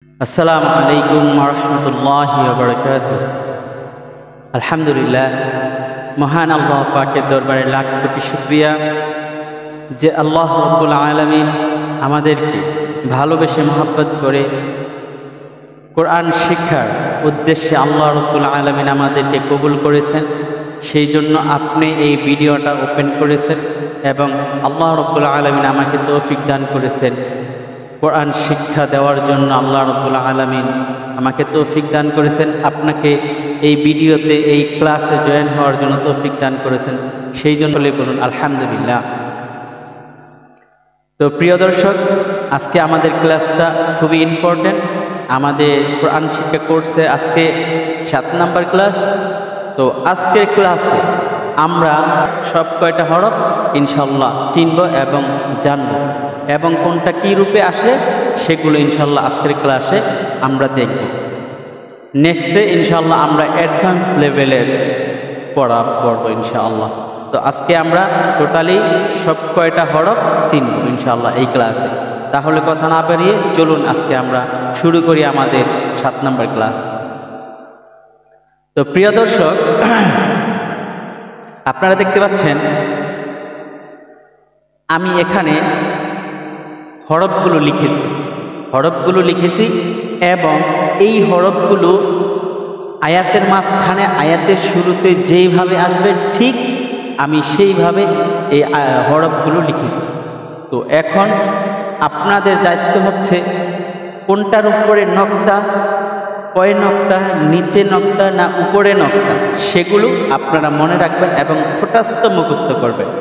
আসসালামু আলাইকুম ওয়া রাহমাতুল্লাহি ওয়া বারাকাতুহু। আলহামদুলিল্লাহ, মহান আল্লাহ পাকের দরবারে লাখ কোটি শুকরিয়া যে আল্লাহ রাব্বুল আলামিন আমাদেরকে ভালোবেসে মহব্বত করে কোরআন শিক্ষার উদ্দেশ্যে আল্লাহ রাব্বুল আলামিন আমাদেরকে কবুল করেছেন। সেই জন্য আপনি এই ভিডিওটা ওপেন করেছেন এবং আল্লাহ রাব্বুল আলামিন আমাকে তৌফিক দান করেছেন কোরআন শিক্ষা দেওয়ার জন্য। আল্লাহ রাব্বুল আলামিন আমাকে তৌফিক দান করেছেন, আপনাকে এই ভিডিওতে এই ক্লাসে জয়েন হওয়ার জন্য তৌফিক দান করেছেন। সেই জন্য বলুন আলহামদুলিল্লাহ। তো প্রিয় দর্শক, আজকে আমাদের ক্লাসটা খুবই ইম্পর্টেন্ট। আমাদের কোরআন শিক্ষা কোর্সে আজকে 7 নম্বর ক্লাস। তো আজকের ক্লাসে আমরা সব কয়টা হরফ ইনশাল্লাহ চিনব এবং জানব এবং কোনটা কী রূপে আসে সেগুলো ইনশাল্লাহ আজকের ক্লাসে আমরা দেখব। নেক্সটে ইনশাল্লাহ আমরা অ্যাডভান্স লেভেলের পড়ব ইনশাআল্লাহ। তো আজকে আমরা টোটালি সব কয়টা হরফ চিনব ইনশাআল্লাহ এই ক্লাসে। তাহলে কথা না বাড়িয়ে চলুন আজকে আমরা শুরু করি আমাদের 7 নম্বর ক্লাস। তো প্রিয় দর্শক, আপনারা দেখতে পাচ্ছেন আমি এখানে হরফগুলো লিখেছি এবং এই হরফগুলো আয়াতের মাঝখানে আয়াতের শুরুতে যেইভাবে আসবে ঠিক আমি সেইভাবে এই হরফগুলো লিখেছি। তো এখন আপনাদের দায়িত্ব হচ্ছে কোনটার উপরে নক্তা, কয় নক্তা, নিচে নক্তা না উপরে নক্তা, সেগুলো আপনারা মনে রাখবেন এবং ঠোঁটাস্থ মুখস্থ করবেন।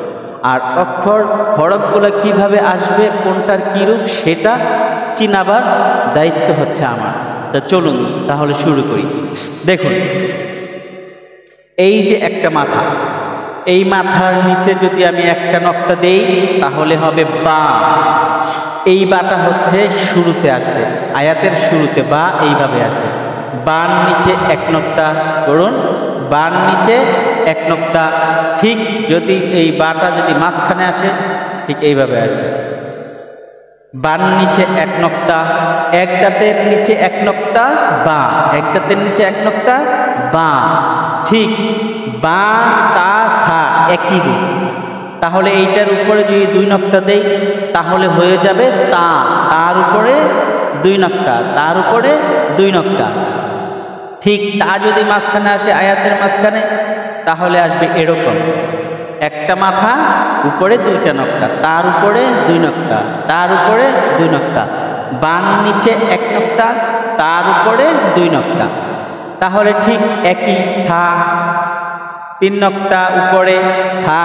আর অক্ষর হরফগুলো কিভাবে আসবে, কোনটার কী রূপ, সেটা চিনাবার দায়িত্ব হচ্ছে আমার। তো চলুন তাহলে শুরু করি। দেখুন, এই যে একটা মাথা, এই মাথার নিচে যদি আমি একটা নক্তা দেই তাহলে হবে বা। এই বাটা হচ্ছে শুরুতে আসবে, আয়াতের শুরুতে বা এইভাবে আসবে। বান নিচে এক নক্তা করুন, বান নিচে এক নক্তা। ঠিক যদি এই বাটা যদি মাঝখানে আসে ঠিক এইভাবে আসবে। বান নিচে এক নক্তা, এক দাঁতের নিচে এক নক্তা বা, এক দাঁতের নিচে এক নক্তা বা। ঠিক বা তা সা একই রূপ। তাহলে এইটার উপরে যদি 2 নক্তা দেই তাহলে হয়ে যাবে তা, তার উপরে 2 নক্তা, তার উপরে 2 নক্তা। ঠিক তা যদি মাঝখানে আসে আয়াতের মাঝখানে তাহলে আসবে এরকম, একটা মাথা উপরে 2টা নক্তা, তার উপরে 2 নক্তা, তার উপরে 2 নক্তা। বান নিচে এক নক্তা, তার উপরে 2 নক্তা। তাহলে ঠিক একই সা, 3 নক্তা উপরে সা।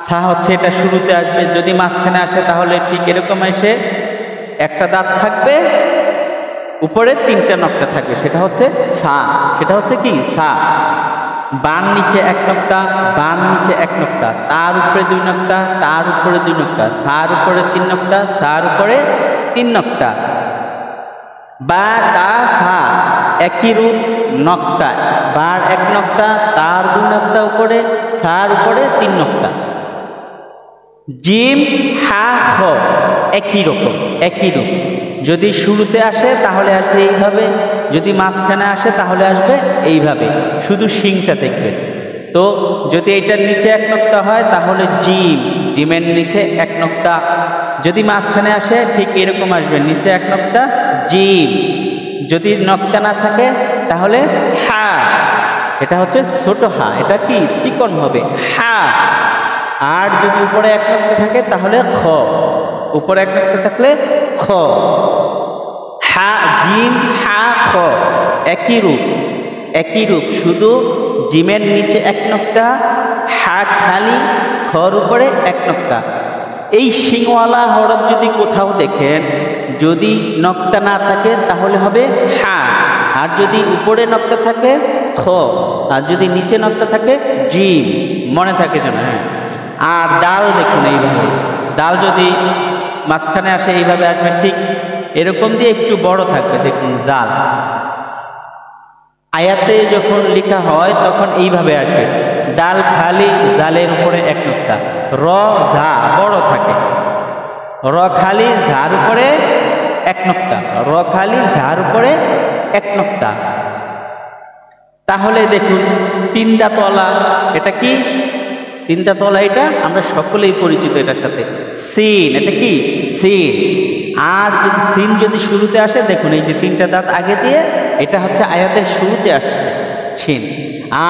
সা হচ্ছে এটা শুরুতে আসবে, যদি মাঝখানে আসে তাহলে ঠিক এরকম এসে একটা দাঁত থাকবে, উপরে 3টা নক্তা থাকবে, সেটা হচ্ছে সা, সেটা হচ্ছে কি সা। বান নিচে এক নক্তা, বান নিচে এক নক্তা, তার উপরে 2 নক্তা, তার উপরে 2 নক্তা, সার উপরে 3 নক্তা, সার উপরে 3 নক্তা। বা তা সা একই রূপ, নক্তা, বার 1 নক্তা, তার 2 নক্তা উপরে, সার উপরে 3 নক্তা। জিম হা খ একই রকম, একই রূপ। যদি শুরুতে আসে তাহলে আসবে এইভাবে, যদি মাঝখানে আসে তাহলে আসবে এইভাবে, শুধু শিংটা দেখবেন। তো যদি এটার নিচে 1 নক্তা হয় তাহলে জিম, জিমের নিচে 1 নক্তা। যদি মাঝখানে আসে ঠিক এরকম আসবে, নিচে 1 নক্তা জিম। যদি নক্তা না থাকে তাহলে হা, এটা হচ্ছে ছোট হা, এটা কি চিকন হবে হা। আর যদি উপরে 1 নক্তা থাকে তাহলে খ, উপরে 1 নক্তা থাকলে খ। হা জিম হা খ একই রূপ, একই রূপ, শুধু জিমের নিচে 1 নক্তা, হা খালি, খর উপরে 1 নক্তা। এই শিংওয়ালা হরফ যদি কোথাও দেখেন, যদি নক্তা না থাকে তাহলে হবে হা, আর যদি উপরে নক্তা থাকে খ, আর যদি নিচে নক্তা থাকে জিম। মনে থাকে যেন। হ্যাঁ, আর ডাল দেখুন এইভাবে, ডাল যদি মাঝখানে আসে এইভাবে আসবে, ঠিক এরকম দিয়ে একটু বড় থাকবে, দেখুন জাল। আয়াতে যখন লেখা হয় তখন এইভাবে আসবে, ডাল খালি, জালের উপরে 1 নক্তা, র ঝা বড় থাকে, র খালি ঝার উপরে এক নক্তা, র খালি ঝার উপরে এক নক্তা। তাহলে দেখুন তিনটা তলা, এটা কি তিনটা তলা? এটা আমরা সকলেই পরিচিত এটার সাথে। সিন, এটা কি সিন। আর যদি সিন যদি শুরুতে আসে, দেখুন এই যে তিনটা দাঁত আগে দিয়ে, এটা হচ্ছে আয়াতের শুরুতে আসছে সিন।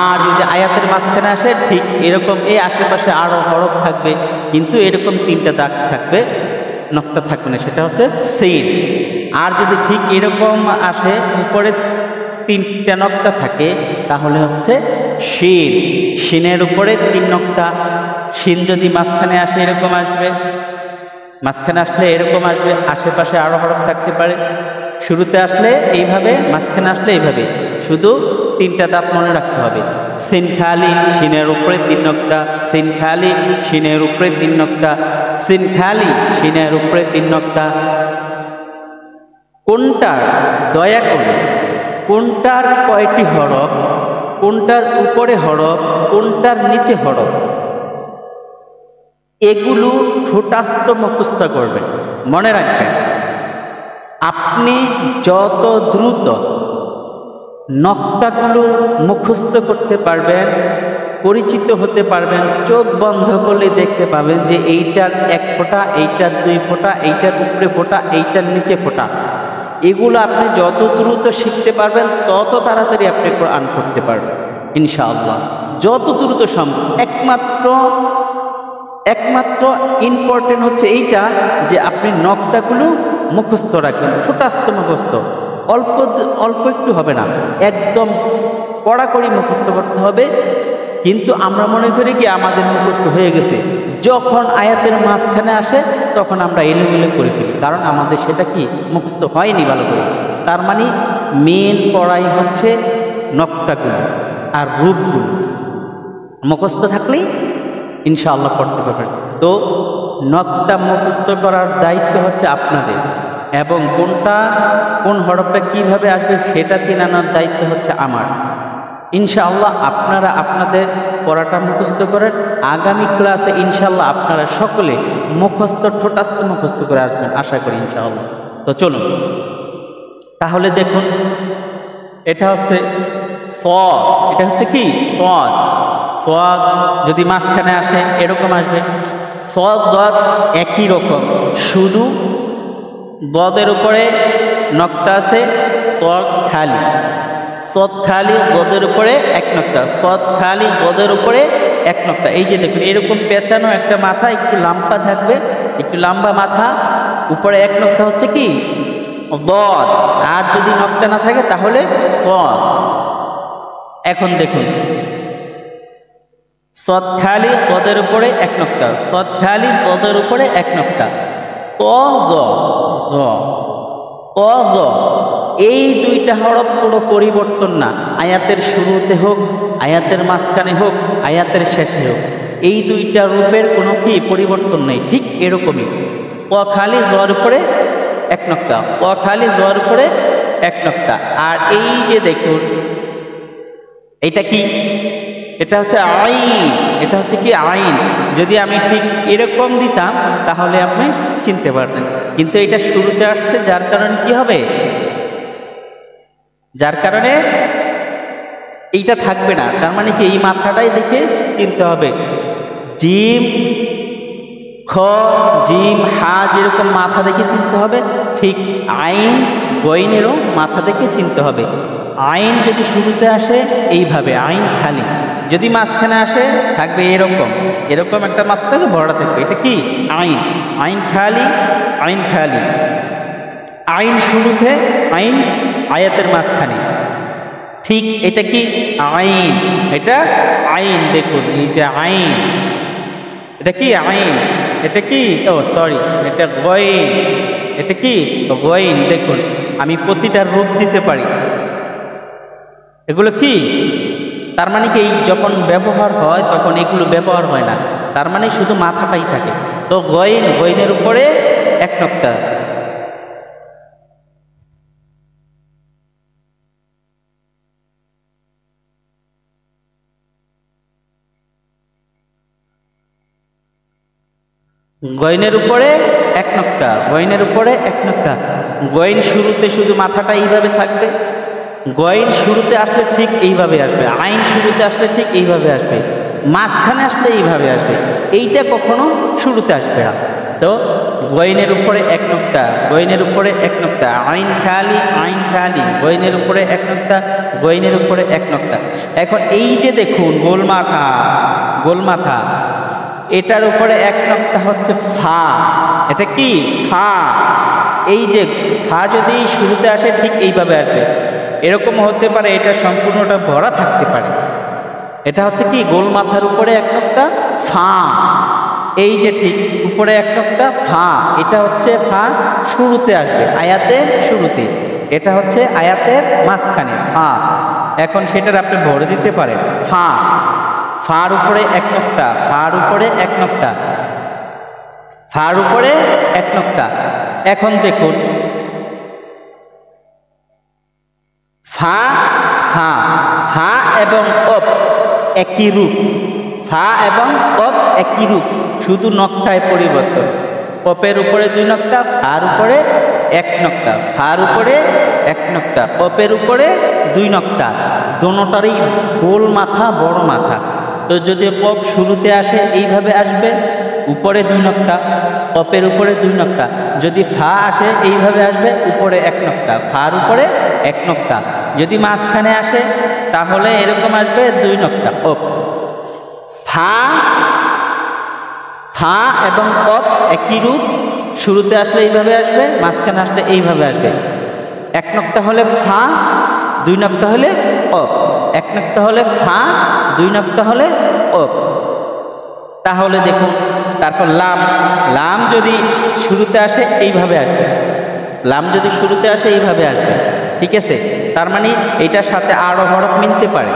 আর যদি আয়াতের মাঝখানে আসে, ঠিক এরকম এই আশেপাশে আরো হরফ থাকবে, কিন্তু এরকম তিনটা দাগ থাকবে, নক্তা থাকবে না, সেটা হচ্ছে সিন। আর যদি ঠিক এরকম আসে, উপরে তিনটা নক্তা থাকে, তাহলে হচ্ছে শিন। শিনের উপরে তিন নক্তা। শিন যদি মাঝখানে আসে এরকম আসবে, মাঝখানে আসলে এরকম আসবে, আশেপাশে আরো হরফ থাকতে পারে। শুরুতে আসলে এইভাবে, মাঝখানে আসলে এইভাবে, শুধু তিনটা দাঁত মনে রাখতে হবে। সিন খালি, শিনের উপরে তিন নক্তা, সিন খালি, শিনের উপরে তিন নক্তা, সিন খালি, শিনের উপরে তিন নক্তা। কোনটার, দয়া করে কোনটার কয়টি হরফ, কোনটার উপরে হরফ, কোনটার নিচে হরফ, এগুলো ঠোঁটাস্থ মুখস্থ করবেন। মনে রাখবেন, আপনি যত দ্রুত নক্তাগুলো মুখস্থ করতে পারবেন, পরিচিত হতে পারবেন, চোখ বন্ধ করলে দেখতে পাবেন যে এইটার এক ফোঁটা, এইটার দুই ফোঁটা, এইটার উপরে ফোঁটা, এইটার নিচে ফোঁটা। এগুলো আপনি যত দ্রুত শিখতে পারবেন, তত তাড়াতাড়ি আপনি কোরআন পড়তে পারবেন ইনশাআল্লাহ, যত দ্রুত সম্ভব। একমাত্র ইম্পর্টেন্ট হচ্ছে এইটা, যে আপনি নক্তাগুলো মুখস্থ রাখবেন, ছোটাস্থ মুখস্থ, অল্প অল্প একটু হবে না, একদম কড়াকড়ি মুখস্থ করতে হবে। কিন্তু আমরা মনে করি কি আমাদের মুখস্থ হয়ে গেছে, যখন আয়াতের মাঝখানে আসে তখন আমরা এলোমেলো করে ফেলি, কারণ আমাদের সেটা কি মুখস্থ হয়নি ভালো করে। তার মানে মেন পড়াই হচ্ছে নক্তাগুলো আর রূপগুলো, মুখস্থ থাকলেই ইনশাআল্লাহ পড়তে পারবেন। তো নক্তা মুখস্থ করার দায়িত্ব হচ্ছে আপনাদের, এবং কোন হরফটা কিভাবে আসবে সেটা চেনানোর দায়িত্ব হচ্ছে আমার। ইনশাআল্লাহ আপনারা আপনাদের পড়াটা মুখস্থ করেন। আগামী ক্লাসে ইনশাআল্লাহ আপনারা সকলে মুখস্থ, ঠোঁটাস্থ মুখস্থ করে আসবেন আশা করি ইনশাআল্লাহ। তো চলুন তাহলে দেখুন, এটা হচ্ছে সদ, এটা হচ্ছে কি সদ। সদ যদি মাঝখানে আসে এরকম আসবে। সদ দদ একই রকম, শুধু দদের উপরে নক্তা আছে, সদ খালি। সদ খালি, গদের উপরে এক নক্তা, সদ খালি, গদের উপরে এক নক্তা। এই যে দেখুন এরকম পেঁচানো একটা মাথা, একটু লম্বা থাকবে, একটু লম্বা মাথা, উপরে এক নক্তা হচ্ছে কি দদ। আর যদি নক্তা না থাকে তাহলে সদ। এখন দেখুন সদ খালি, গদের উপরে এক নক্তা, সদ খালি, গদের উপরে এক নক্তা, ত জ জ, ত জ। এই দুইটা হরফ কোনো পরিবর্তন না, আয়াতের শুরুতে হোক, আয়াতের মাঝখানে হোক, আয়াতের শেষে হোক, এই দুইটা রূপের কোনো কি পরিবর্তন নেই। ঠিক এরকমই ক খালি জর উপরে এক নক্তা, ক খালি জর উপরে এক নক্তা। আর এই যে দেখুন এটা কি, এটা হচ্ছে আইন, এটা হচ্ছে কি আইন। যদি আমি ঠিক এরকম দিতাম তাহলে আপনি চিনতে পারতেন, কিন্তু এটা শুরুতে আসছে, যার কারণে কি হবে, যার কারণে এইটা থাকবে না। তার মানে কি এই মাথাটাই দেখে চিনতে হবে। জিম খ, জিম হা যেরকম মাথা দেখে চিনতে হবে, ঠিক আইন গইনেরও মাথা দেখে চিনতে হবে। আইন যদি শুরুতে আসে এইভাবে আইন খালি, যদি মাঝখানে আসে থাকবে এরকম, এরকম একটা মাথা থেকে ভরা থাকবে, এটা কি আইন। আইন খালি, আইন খালি, আইন শুরুতে, আইন আয়াতের মাঝখানে, ঠিক এটা কি আইন, এটা আইন। দেখুন এই যে আইন, এটা কি আইন, এটা কি ও সরি এটা গইন, এটা কি গইন। দেখুন আমি প্রতিটা রূপ দিতে পারি, এগুলো কি, তার মানে কি এই যখন ব্যবহার হয় তখন এগুলো ব্যবহার হয় না, তার মানে শুধু মাথাটাই থাকে। তো গইন, গইনের উপরে এক নক্তা। গইনের উপরে এক নক্তা, গইনের উপরে এক নক্তা। গইন শুরুতে শুধু মাথাটা এইভাবে থাকবে, গইন শুরুতে আসলে ঠিক এইভাবে আসবে, আইন শুরুতে আসলে ঠিক এইভাবে আসবে, মাঝখানে আসলে এইভাবে আসবে, এইটা কখনো শুরুতে আসবে না। তো গইনের উপরে এক নক্তা, গইনের উপরে এক নক্তা, আইন খালি, আইন খালি, গইনের উপরে এক নক্তা, গইনের উপরে এক নক্তা। এখন এই যে দেখুন গোল মাথা, গোল মাথা, এটার উপরে এক নক্তা হচ্ছে ফা। এটা কি? ফা। এই যে ফা যদি শুরুতে আসে ঠিক এইভাবে আসবে, এরকম হতে পারে এটা সম্পূর্ণটা ভরা থাকতে পারে। এটা হচ্ছে কি? গোল মাথার উপরে এক নক্তা ফা। এই যে ঠিক উপরে এক নক্তা ফা, এটা হচ্ছে ফা শুরুতে আসবে, আয়াতের শুরুতে। এটা হচ্ছে আয়াতের মাঝখানে ফা। এখন সেটার আপনি ভরে দিতে পারেন ফা, ফার উপরে এক নক্তা, ফার উপরে এক নক্তা, ফার উপরে এক নক্তা। এখন দেখুন ফা, ফা, ফা এবং অপ একই রূপ, ফা এবং অপ একই রূপ, শুধু নক্তায় পরিবর্তন। অপের উপরে দুই নক্তা, ফার উপরে এক নক্তা, ফার উপরে এক নক্তা, অপের উপরে দুই নক্তা। দোনোটারই গোল মাথা, বড় মাথা। তো যদি কপ শুরুতে আসে এইভাবে আসবে, উপরে দুই নক্তা, কপের উপরে দুই নক্তা। যদি ফা আসে এইভাবে আসবে, উপরে এক নক্তা, ফার উপরে এক নক্তা। যদি মাঝখানে আসে তাহলে এরকম আসবে দুই নক্তা অপ। ফা, ফা এবং অপ একই রূপ, শুরুতে আসলে এইভাবে আসবে, মাঝখানে আসলে এইভাবে আসবে। এক নক্তা হলে ফা, দুই নক্তা হলে অপ, এক নক্তা হলে ফা, দুই নক্তা হলে অপ। তাহলে দেখুন তারপর লাম, লাম যদি শুরুতে আসে এইভাবে আসবে, লাম যদি শুরুতে আসে এইভাবে আসবে, ঠিক আছে? তার মানে এইটার সাথে আরও হরফ মিলতে পারে।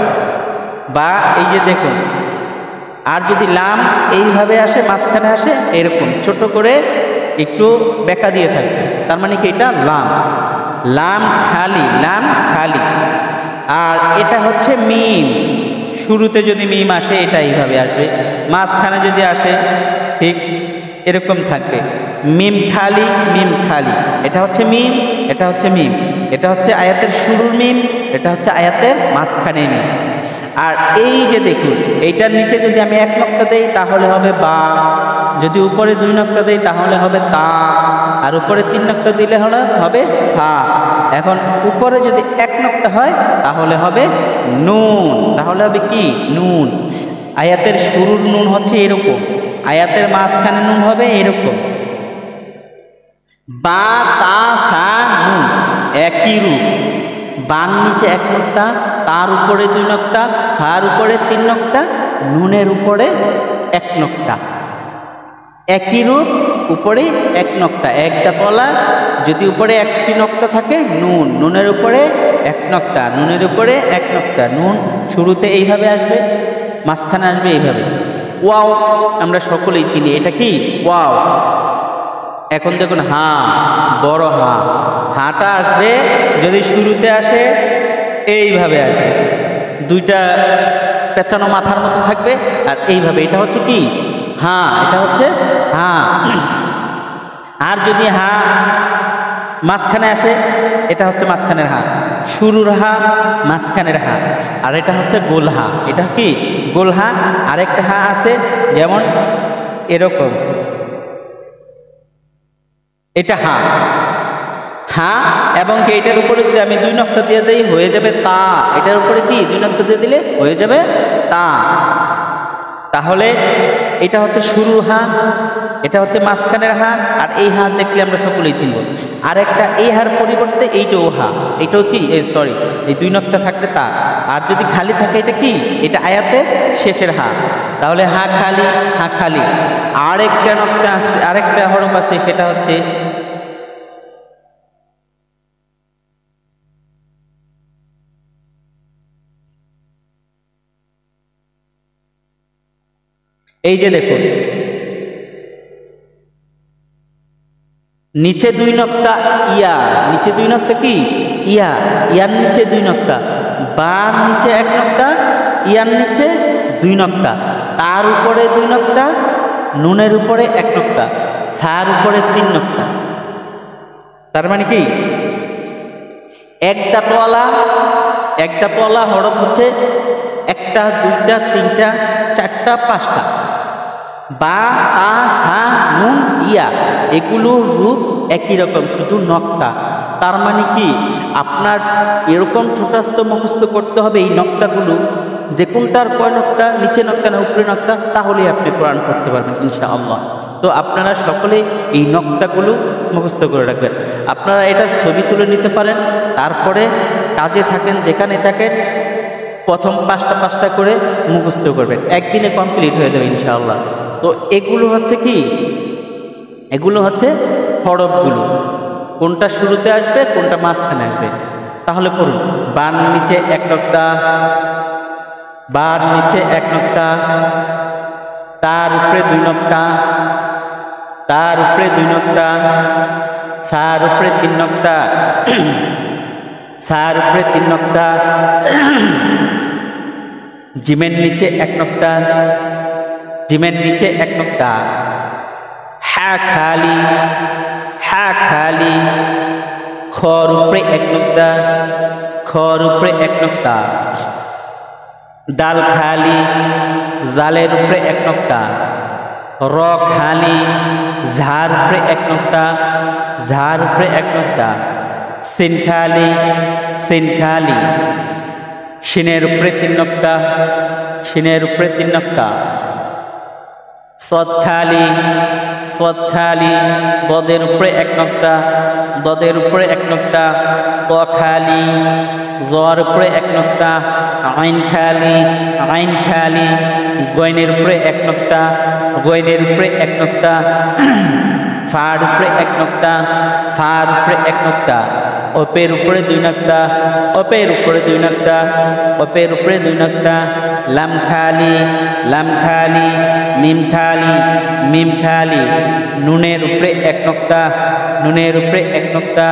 বা এই যে দেখুন, আর যদি লাম এইভাবে আসে, মাঝখানে আসে এরকম ছোট করে একটু বেঁকা দিয়ে থাকবে, তার মানে কি এটা লাম। লাম খালি, লাম খালি। আর এটা হচ্ছে মিম, শুরুতে যদি মিম আসে এটা এইভাবে আসবে, মাঝখানে যদি আসে ঠিক এরকম থাকবে, মিম খালি, মিম খালি। এটা হচ্ছে মিম, এটা হচ্ছে মিম, এটা হচ্ছে আয়াতের শুরুর মিম, এটা হচ্ছে আয়াতের মাঝখানে মিম। আর এই যে দেখুন এইটার নিচে যদি আমি এক নক্তা দেই তাহলে হবে বা, যদি উপরে দুই নক্তা দেই তাহলে হবে তা, আর উপরে তিন নক্তা দিলে হবে সা। এখন উপরে যদি এক নক্তা হয় তাহলে হবে নুন, তাহলে হবে কি? নুন। আয়াতের শুরুর নুন হচ্ছে এরকম, আয়াতের মাঝখানে নুন হবে এরকম, বা তা সা নুন একই রূপ। বান নিচে এক নক্তা, তার উপরে দুই নক্তা, সার উপরে তিন নক্তা, নুনের উপরে এক নক্তা, একই রূপ, উপরে এক নক্তা, একটা তলা। যদি উপরে একটি নক্তা থাকে নুন, নুনের উপরে এক নক্তা, নুনের উপরে এক নক্তা। নুন শুরুতে এইভাবে আসবে, মাঝখানে আসবে এইভাবে। ওয়াও আমরা সকলেই চিনি, এটা কি? ওয়াও। এখন দেখুন হা, বড় হা, হাটা আসবে যদি শুরুতে আসে এইভাবে আসবে, দুইটা পেঁচানো মাথার মতো থাকবে, আর এইভাবে। এটা হচ্ছে কি? হা, এটা হচ্ছে হা। আর যদি হা মাঝখানে আসে এটা হচ্ছে মাঝখানের হা, শুরুর হা, মাঝখানের হা। আর এটা হচ্ছে গোল হা, এটা কি? গোল হা। আরেকটা হা আছে যেমন এরকম, এটা হা, হা। এবং কি এটার উপরে যদি আমি দুই নক্তা দিয়ে দিই হয়ে যাবে তা। এটার উপরে কি? দুই নক্তা দিয়ে দিলে হয়ে যাবে তা। তাহলে এটা হচ্ছে শুরুর হা, এটা হচ্ছে মাঝখানের হা, আর এই হা দেখলে আমরা সকলেই চিনব। আর একটা এই হার পরিবর্তে এইটাও হা, এটাও কি? সরি, এই দুই নক্তা থাকলে তা। আর যদি খালি থাকে এটা কি? এটা আয়াতের শেষের হা, তাহলে হা খালি, হা খালি। আরেকটা নক্তা আছে, আরেকটা হরফ আছে, সেটা হচ্ছে এই যে দেখুন নিচে দুই নক্তা ইয়া, নিচে দুই নক্তা কি? ইয়া, ইয়ার নিচে দুই নক্তা, বার নিচে এক নক্তা, ইয়ার নিচে দুই নক্তা, তার উপরে দুই নক্তা, নুনের উপরে এক নক্তা। ছার উপরে 3 নক্তা। তার মানে কি এক দাঁতওয়ালা হরফ হচ্ছে 1টা 2টা 3টা 4টা 5টা। বা তা সা নুন ইয়া এগুলোর রূপ একই রকম, শুধু নক্তা। তার মানে কি আপনার এরকম ঠোঁটাস্থ মুখস্থ করতে হবে এই নক্তাগুলো, যে কোনটার কয় নক্তা, নিচে নক্তা না উপরে নক্তা, তাহলেই আপনি কোরআন পড়তে পারবেন ইনশাআল্লাহ। তো আপনারা সকলেই এই নক্তাগুলো মুখস্থ করে রাখবেন। আপনারা এটা ছবি তুলে নিতে পারেন, তারপরে কাজে থাকেন যেখানে থাকেন প্রথম 5টা করে মুখস্থ করবেন, একদিনে কমপ্লিট হয়ে যাবে ইনশাআল্লাহ। তো এগুলো হচ্ছে কি, এগুলো হচ্ছে হরফগুলো, কোনটা শুরুতে আসবে কোনটা মাঝখানে আসবে। তাহলে পড়ুন, বার নিচে 1 নক্তা, বার নিচে 1 নক্তা, তার উপরে 2 নক্তা, তার উপরে 2 নক্তা, সার উপরে 3 নক্তা, সার উপরে 3 নক্তা, জিমের নিচে 1 নক্তা, জিমের নিচে 1 নক্তা, হা খালি, হা খালি, খর উপরে 1 নক্তা, খর উপরে 1 নক্তা, দাল খালি, জালের উপরে 1 নক্তা, র খালি, ঝার উপরে 1 নক্তা, ঝার উপরে 1 নক্তা, সিন খালি, সিন খালি, শিনের উপরে 3 নক্তা, শিনের উপরে 3 নক্তা, সদ খালি, সদ খালি, দদের উপরে 1 নক্তা, দদের উপরে 1 নক্তা, ত খালি, জর উপরে 1 নক্তা, আইন খালি, আইন খালি, গয়নের উপরে 1 নক্তা, গয়নের উপরে 1 নক্তা, ফার উপরে 1 নক্তা, ফার উপরে 1 নক্তা, অপের উপরে 2 নক্তা, অপের উপরে 2 নক্তা, অপের উপরে 2 নক্তা, লাম খালি, লাম খালি, মিম খালি, মিম খালি, নুনের উপরে 1 নক্তা, নুনের উপরে 1 নক্তা,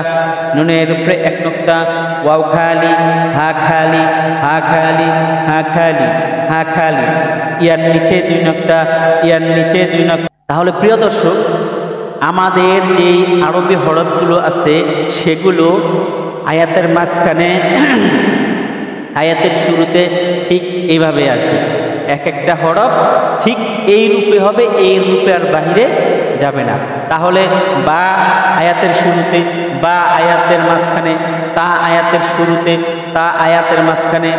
নুনের উপরে 1 নক্তা, ওয়াও খালি, হা খালি, হা খালি, হা খালি, হা খালি, ইয়ার নিচে 2 নক্তা, ইয়ার নিচে 2 নক্তা। তাহলে প্রিয় দর্শক, আমাদের যেই আরবি হরফগুলো আছে সেগুলো আয়াতের মাঝখানে, আয়াতের শুরুতে ঠিক এইভাবে আসবে। এক একটা হরফ ঠিক এই রূপে হবে, এই রূপে আর বাহিরে যাবে না। তাহলে বা আয়াতের শুরুতে, বা আয়াতের মাঝখানে, তা আয়াতের শুরুতে, তা আয়াতের মাঝখানে,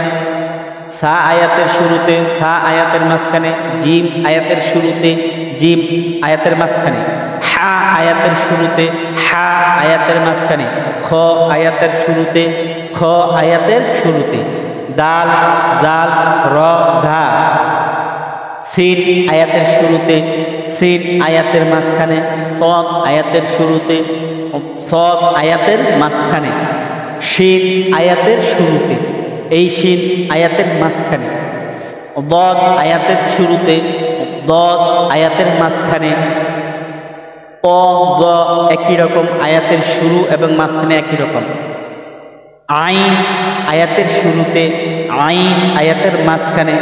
সা আয়াতের শুরুতে, সা আয়াতের মাঝখানে, জিম আয়াতের শুরুতে, জিম আয়াতের মাঝখানে, হা আয়াতের শুরুতে, হা আয়াতের মাঝখানে, খ আয়াতের শুরুতে, খ আয়াতের শুরুতে, দাল, জাল, র, ঝা, সিন আয়াতের শুরুতে, সিন আয়াতের মাঝখানে, সদ আয়াতের শুরুতে, সদ আয়াতের মাঝখানে, শিন আয়াতের শুরুতে, এই শিন আয়াতের মাঝখানে, দদ আয়াতের শুরুতে, দদ আয়াতের মাঝখানে, ক জ একই রকম, আয়াতের শুরু এবং মাঝখানে একই রকম, আইন আয়াতের শুরুতে, আইন আয়াতের মাঝখানে,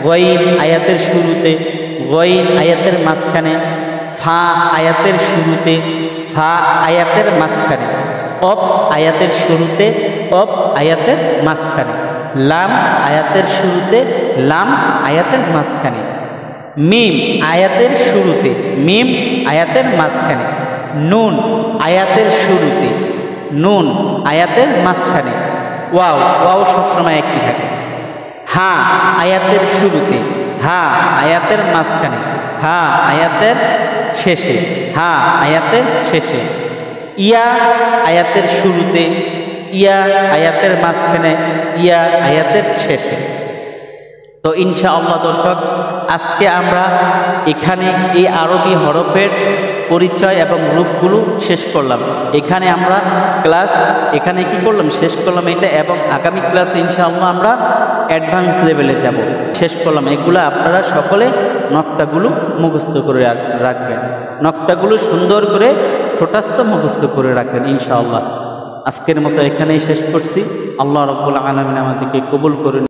গইন আয়াতের শুরুতে, গইন আয়াতের মাঝখানে, ফা আয়াতের শুরুতে, ফা আয়াতের মাঝখানে, অপ আয়াতের শুরুতে, অপ আয়াতের মাঝখানে, লাম আয়াতের শুরুতে, লাম আয়াতের মাঝখানে, মিম আয়াতের শুরুতে, মিম আয়াতের মাঝখানে, নুন আয়াতের শুরুতে, নুন আয়াতের মাঝখানে, ওয়াও, ওয়াও সবসময় একই থাকে, হা আয়াতের শুরুতে, হা আয়াতের মাঝখানে, হা আয়াতের শেষে, হা আয়াতের শেষে, ইয়া আয়াতের শুরুতে, ইয়া আয়াতের মাঝখানে, ইয়া আয়াতের শেষে। তো ইনশাআল্লাহ দর্শক, আজকে আমরা এখানে এই আরবি হরফের পরিচয় এবং রূপগুলো শেষ করলাম। এখানে আমরা ক্লাস এখানে কি করলাম, শেষ করলাম এটা, এবং আগামী ক্লাসে ইনশাআল্লাহ আমরা অ্যাডভান্স লেভেলে যাব, শেষ করলাম। এগুলো আপনারা সকলে নকটাগুলো মুখস্থ করে রাখবেন, নকটাগুলো সুন্দর করে ঠোঁটাস্থ মুখস্থ করে রাখবেন ইনশাআল্লাহ। আজকের মতো এখানেই শেষ করছি। আল্লাহ রাব্বুল আলামিন আমাদেরকে কবুল করুন।